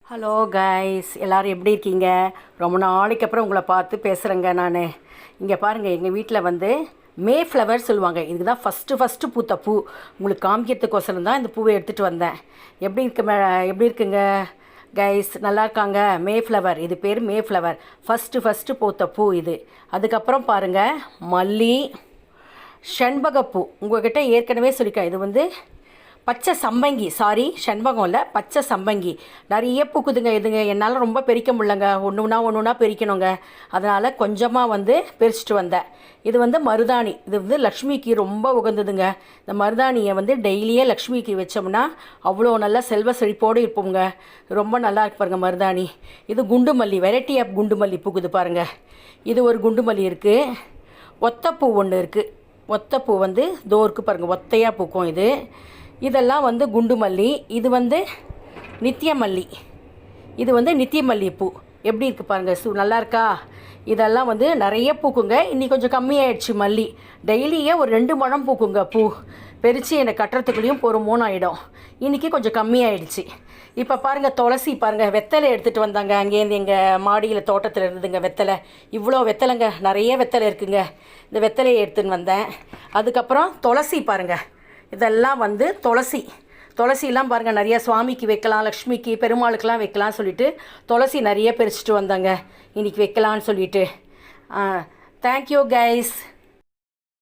Hello guys, எல்லோரும் எப்படி இருக்கீங்க? ரொம்ப நாளைக்கு அப்புறம் உங்களை பார்த்து பேசுகிறேங்க. நான் இங்கே பாருங்கள், எங்கள் வீட்டில் வந்து மே ஃப்ளவர் சொல்லுவாங்க. இதுக்கு தான் ஃபஸ்ட்டு பூத்த பூ. உங்களுக்கு காமிக்கிறதுக்கோசரம் தான் இந்த பூவை எடுத்துகிட்டு வந்தேன். எப்படி இருக்குங்க கைஸ்? நல்லா இருக்காங்க? மே ஃப்ளவர், இது பேர் மே ஃப்ளவர். ஃபஸ்ட்டு பூத்த பூ இது. அதுக்கப்புறம் பாருங்கள், மல்லி, செண்பகப்பூ. உங்கள்கிட்ட ஏற்கனவே சொல்லியிருக்கேன், இது வந்து பச்சை சம்பங்கி. செண்பகம் இல்லை, பச்சை சம்பங்கி. நிறைய பூக்குதுங்க இதுங்க. என்னால் ரொம்ப பெருக்க முடியலங்க, ஒன்று ஒன்றா பெருக்கணுங்க. அதனால் கொஞ்சமாக வந்து பறிச்சுட்டு வந்தேன். இது வந்து மருதாணி. இது வந்து லக்ஷ்மிக்கு ரொம்ப உகந்ததுங்க. இந்த மருதாணியை வந்து டெய்லியே லக்ஷ்மிக்கு வச்சோம்னா அவ்வளோ நல்லா செல்வ செழிப்போடு இருப்போங்க. ரொம்ப நல்லா இருக்கு பாருங்கள் மருதாணி. இது குண்டு மல்லி, வெரைட்டி ஆஃப் குண்டு மல்லி பூக்குது பாருங்கள். இது ஒரு குண்டு மல்லி இருக்குது. ஒத்தப்பூ ஒன்று இருக்குது. ஒத்தப்பூ வந்து தோருக்கு பாருங்கள், ஒத்தையாக பூக்கும் இது. இதெல்லாம் வந்து குண்டு மல்லி. இது வந்து நித்தியமல்லி. இது வந்து நித்தியமல்லி பூ. எப்படி இருக்குது பாருங்கள், நல்லா இருக்கா? இதெல்லாம் வந்து நிறைய பூக்குங்க. இன்றைக்கி கொஞ்சம் கம்மியாயிடுச்சு மல்லி. டெய்லியே ஒரு 2 முழம் பூக்குங்க பூ. பெருச்சு எனக்கு கட்டுறதுக்குள்ளேயும் ஒரு 3 ஆகிடும். இன்றைக்கி கொஞ்சம் கம்மியாயிடுச்சு. இப்போ பாருங்கள், துளசி பாருங்கள், வெத்தலை எடுத்துகிட்டு வந்தாங்க அங்கேருந்து. எங்கள் மாடியில் தோட்டத்தில் இருந்ததுங்க வெத்தலை. இவ்வளோ வெத்தலைங்க, நிறைய வெத்தலை இருக்குங்க. இந்த வெத்தலையை எடுத்துன்னு வந்தேன். அதுக்கப்புறம் துளசி பாருங்கள், இதெல்லாம் வந்து துளசிலாம் பாருங்கள், நிறைய சுவாமிக்கு வைக்கலாம், லக்ஷ்மிக்கு, பெருமாளுக்கெலாம் வைக்கலாம்னு சொல்லிட்டு துளசி நிறைய பறிச்சுட்டு வந்தாங்க இன்றைக்கி வைக்கலான்னு சொல்லிட்டு. Thank you guys.